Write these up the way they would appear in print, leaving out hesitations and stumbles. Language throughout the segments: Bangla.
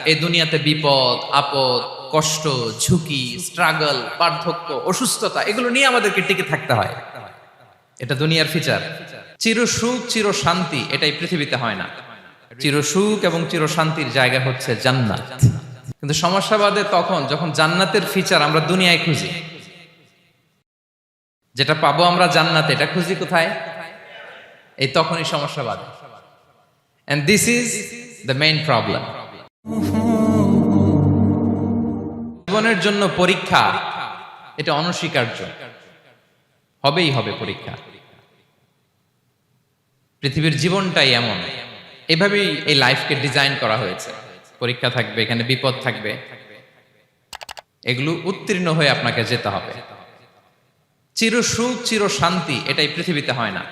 এই দুনিয়াতে বিপদ আপদ, কষ্ট, ঝুঁকি, স্ট্রাগল, বার্ধক্য, অসুস্থতা এগুলো নিয়ে আমাদেরকে টিকে থাকতে হয়। এটা দুনিয়ার ফিচার। চির সুখ চির শান্তি এটাই পৃথিবীতে হয় না। চির সুখ এবং চির শান্তির জায়গা হচ্ছে জান্নাত। কিন্তু সমস্যা বাদে তখন যখন জান্নাতের ফিচার আমরা দুনিয়ায় খুঁজি। যেটা পাবো আমরা জান্নাতে, এটা খুঁজি কোথায়? এই তখনই সমস্যা বাদে। And this is the main problem. জীবনের জন্য পরীক্ষা এটা অনস্বীকার্য, হবেই হবে পরীক্ষা। পৃথিবীর জীবনটাই এমন, এভাবেই এই লাইফকে ডিজাইন করা হয়েছে। পরীক্ষা থাকবে, এখানে বিপদ থাকবে, এগুলো উত্তীর্ণ হয়ে আপনাকে যেতে হবে। চির সুখ চির শান্তি এটাই পৃথিবীতে হয় না।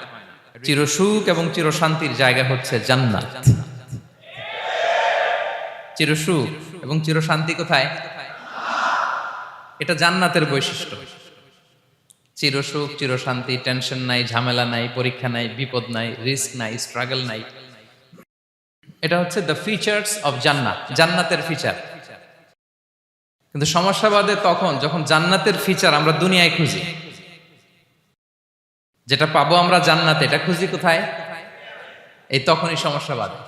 চির সুখ এবং চির শান্তির জায়গা হচ্ছে জান্নাত। চির সুখ এবং চির শান্তি কোথায়? এটা জান্নাতের বৈশিষ্ট্য। চির সুখ চির শান্তি, টেনশন নাই, ঝামেলা নাই, পরীক্ষা নাই, বিপদ নাই, রিস্ক নাই, স্ট্রাগল নাই। এটা হচ্ছে দ্য ফিচার্স অফ জান্নাত, জান্নাতের ফিচার। কিন্তু সমস্যা বাদে তখন যখন জান্নাতের ফিচার আমরা দুনিয়ায় খুঁজি। যেটা পাবো আমরা জান্নাতে, এটা খুঁজি কোথায়? এই তখনই সমস্যা বাদে।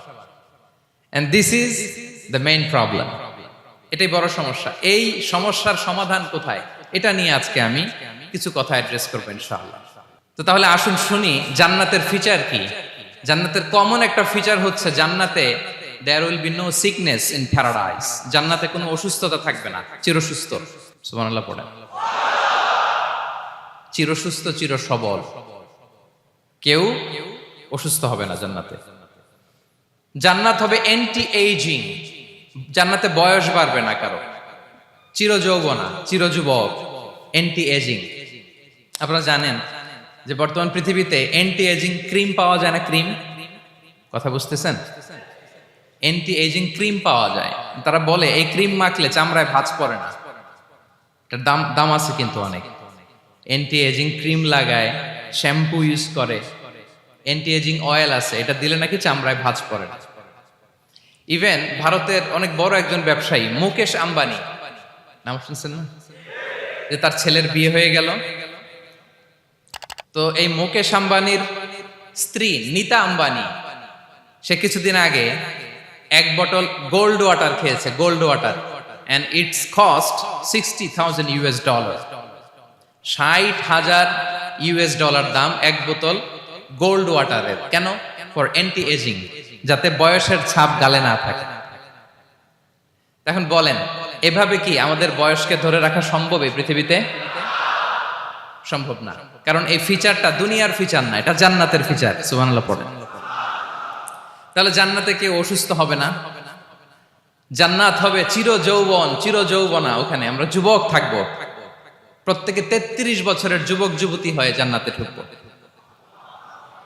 And this is the main problem. এটাই বড় সমস্যা। এই সমস্যার সমাধান কোথায়, এটা নিয়ে আজকে আমি কিছু কথা অ্যাড্রেস করবো ইনশাআল্লাহ। তো তাহলে আসুন শুনি জান্নাতের ফিচার কি। জান্নাতের কমন একটা ফিচার হচ্ছে জান্নাতে there will be no sickness in paradise. জান্নাতে কোনো অসুস্থতা থাকবে না, চিরসুস্থ। সুবহানাল্লাহ পড়েন। চিরসুস্থ চির সবল, কেউ অসুস্থ হবে না জান্নাতে। জান্নাত হবে অ্যান্টি এইজিং, জান্নাতে বয়স বাড়বে না কারো, চির যৌবনা, চির যুবক, অ্যান্টি এজিং। আপনারা জানেন যে বর্তমান পৃথিবীতে অ্যান্টি এজিং ক্রিম পাওয়া যায় না? ক্রিম, কথা বুঝতেছেন? অ্যান্টি এজিং ক্রিম পাওয়া যায়। তারা বলে এই ক্রিম মাখলে চামড়ায় ভাঁজ পড়ে না। এটার দাম আছে কিন্তু অনেক। অ্যান্টি এজিং ক্রিম লাগায়, শ্যাম্পু ইউজ করে, অ্যান্টি এজিং অয়েল আছে, এটা দিলে নাকি চামড়ায় ভাঁজ পড়ে না। ইভেন ভারতের অনেক বড় একজন ব্যবসায়ী মুকেশ আম্বানি, নাম শুনছেন না? যে তার ছেলের বিয়ে হয়ে গেল। তো এই মুকেশ আম্বানির স্ত্রী নীতা আম্বানি, সে কিছুদিন আগে এক বটল গোল্ড ওয়াটার খেয়েছে, gold water, and it's cost $60,000। $60,000 দাম এক বোতল গোল্ড ওয়াটারের। কেন? ফর অ্যান্টি এজিং, যাতে বয়সের ছাপ গালে না থাকে। এখন বলেন, এভাবে কি আমাদের বয়সকে ধরে রাখা সম্ভব এই পৃথিবীতে? সম্ভব না, কারণ এই ফিচারটা দুনিয়ার ফিচার না, এটা জান্নাতের ফিচার। সুবহানাল্লাহ পড়েন। তাহলে জান্নাতে কেউ অসুস্থ হবে না। জান্নাত হবে চির যৌবন, চির যৌবনা, ওখানে আমরা যুবক থাকবো। প্রত্যেকে 33 বছরের যুবক যুবতী হয়ে জান্নাতে ঢুকবো।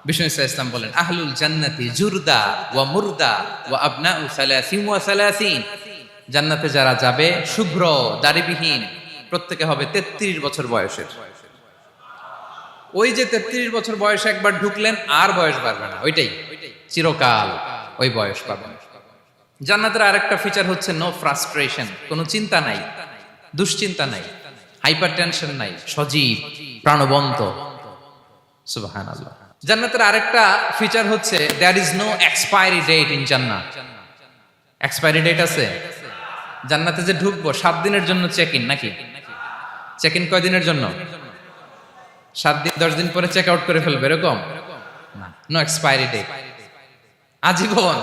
বিষ্ণু ইসলাম বলেন, আহলুল জান্নাতি জুরদা ওয়া মুরদা ওয়া আবনাউ সালাসিন ওয়া সালাসিন। জান্নাতে যারা যাবে শুভ্র দাড়িবিহীন, প্রত্যেকে হবে 33 বছর বয়সের। ওই যে 33 বছর বয়সে একবার ঢুকলেন, আর বয়স বাড়বে না, ওইটাই চিরকাল ওই বয়স পাবেন। জান্নাতের আরেকটা ফিচার হচ্ছে নো ফ্রাস্ট্রেশন, কোনো চিন্তা নাই, দুশ্চিন্তা নাই, হাইপার টেনশন নাই, সজীব প্রাণবন্ত। সুবহানাল্লাহ। জান্নাতের আরেকটা ফিচার হচ্ছে there is no expiry date in জান্নাত। এক্সপায়ারি ডেট আছে? জান্নাতে যে ঢুকবো 7 দিনের জন্য চেক ইন, নাকি? চেক ইন কয় দিনের জন্য? 7 দিন, 10 দিন পরে চেক আউট করে ফেলবে, এরকম না। নো এক্সপায়ারি ডেট, আজীবন।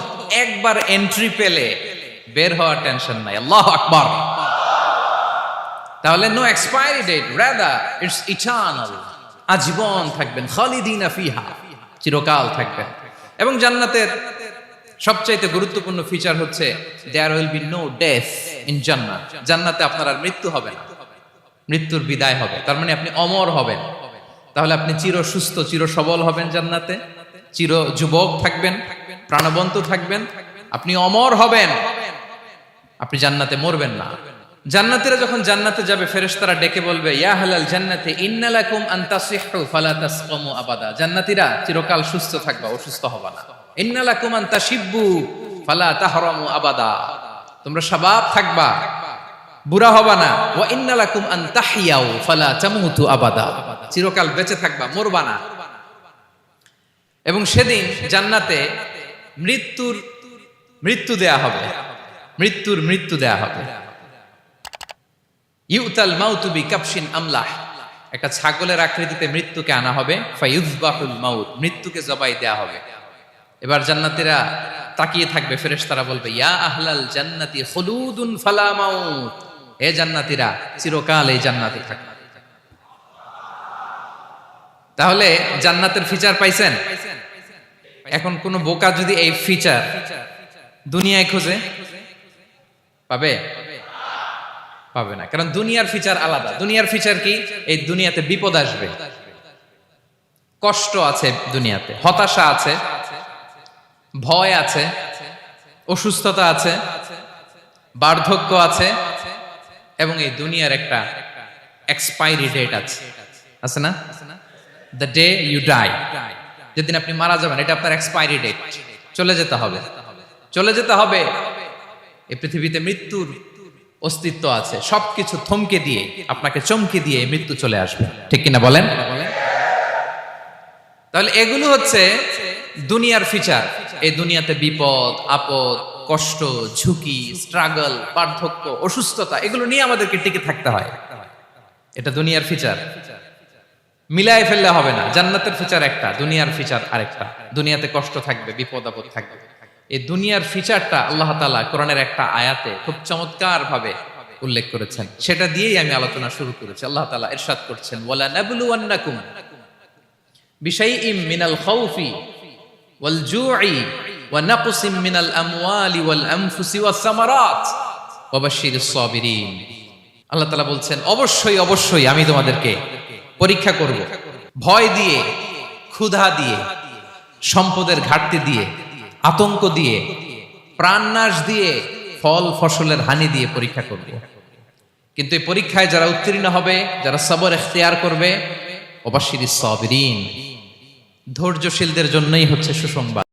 একবার এন্ট্রি পেলে বের হওয়ার টেনশন নাই। আল্লাহু আকবার। তাহলে no expiry date, rather it's eternal, আজীবন থাকবেন, খালিদিনা ফিহা, চিরকাল থাকবেন। এবং জান্নাতের সবচাইতে গুরুত্বপূর্ণ ফিচার হচ্ছে there will be no death in জান্নাত। জান্নাতে আপনার আর মৃত্যু হবে না, মৃত্যুর বিদায় হবে। তার মানে আপনি অমর হবেন। তাহলে আপনি চির সুস্থ চির সবল হবেন জান্নাতে, চির যুবক থাকবেন, প্রাণবন্ত থাকবেন, আপনি অমর হবেন, আপনি জান্নাতে মরবেন না। জান্নাতীরা যখন জান্নাতে যাবে, ফেরেশতারা ডেকে বলবে, ইয়া আহলাল জান্নাতি ইন্না লাকুম আন তাসিহু ফালা তাসকামু আবাদা। জান্নাতীরা চিরকাল সুস্থ থাকবা, অসুস্থ হবা না। ইন্না লাকুম আন তাশিব্বু ফালা তাহরামু আবাদা। তোমরা শাবাব থাকবা, বুড়া হবা না। ওয়া ইন্না লাকুম আন তাহইয়াউ ফালা তামুতু আবাদা, চিরকাল বেঁচে থাকবা, মরবা না। এবং সেদিন জান্নাতে মৃত্যু দেয়া হবে, মৃত্যু দেয়া হবে। ইউতাল মাউতু বিকাবশিন আমলাহ, একটা ছাগলের আকৃতিতে মৃত্যুকে আনা হবে। ফায়ুযবাহুল মাউত, মৃত্যুকে জবাই দেয়া হবে। এবার জান্নাতীরা তাকিয়ে থাকবে, ফেরেশতারা বলবে ইয়া আহলাল জান্নাতি খুলুদুন ফালা মাউত, হে জান্নাতীরা চিরকাল এই জান্নাতে থাকবে। তাহলে জান্নাতের ফিচার পাইছেন? এখন কোন বোকা যদি এই ফিচার দুনিয়ায় খোঁজে পাবে? পাবে না, কারণ দুনিয়ার ফিচার আলাদা। দুনিয়ার ফিচার কি? এই দুনিয়াতে বিপদ আসবে, কষ্ট আছে দুনিয়াতে, হতাশা আছে, ভয় আছে, অসুস্থতা আছে, বার্ধক্য আছে, এবং এই দুনিয়ার একটা এক্সপায়ারি ডেট আছে, আছে না? দ্য ডে ইউ ডাই, যেদিন আপনি মারা যাবেন, এটা আপনার এক্সপায়ারি ডেট, চলে যেতে হবে, চলে যেতে হবে। এই পৃথিবীতে মৃত্যুর অস্তিত্ব আছে, সবকিছু থমকে দিয়ে, আপনাকে চমকে দিয়ে মৃত্যু চলে আসবে, ঠিক কিনা বলেন? তাহলে এগুলো হচ্ছে দুনিয়ার ফিচার। এই দুনিয়াতে বিপদ আপদ, কষ্ট, ঝুঁকি, স্ট্রাগল, বার্ধক্য, অসুস্থতা, এগুলো নিয়ে আমাদেরকে টিকে থাকতে হয়। এটা দুনিয়ার ফিচার, মিলায় ফেললে হবে না। জান্নাতের ফিচার একটা, দুনিয়ার ফিচার আরেকটা। দুনিয়াতে কষ্ট থাকবে, বিপদ আপদ থাকবে। এই দুনিয়ার ফিচারটা আল্লাহ তাআলা কোরআনের একটা আয়াতে খুব চমৎকার ভাবে উল্লেখ করেছেন, সেটা দিয়েই আমি আলোচনা শুরু করেছি। আল্লাহ তাআলা ইরশাদ করছেন ওয়ালা নাবলুওয়ান্নাকুম বিশাইইম মিনাল খাউফি ওয়াল জুই ওয়া নাকসিম মিনাল আমওয়ালি ওয়াল আনফুসি ওয়াস সামারাত ওয়া বাশশিরিস সাবিরিন। আল্লাহ তাআলা বলছেন অবশ্যই আমি তোমাদেরকে পরীক্ষা করব, ভয় দিয়ে, ক্ষুধা দিয়ে, সম্পদের ঘাটতি দিয়ে, আতঙ্ক দিয়ে, প্রাণনাশ দিয়ে, ফল ফসলের হানি দিয়ে পরীক্ষা করব। কিন্তু এই পরীক্ষায় যারা উত্তীর্ণ হবে, যারা সবর ইখতিয়ার করবে, ওয়া বাশশিরিস সাবিরিন, ধৈর্যশীলদের জন্যই হচ্ছে সুসংবাদ।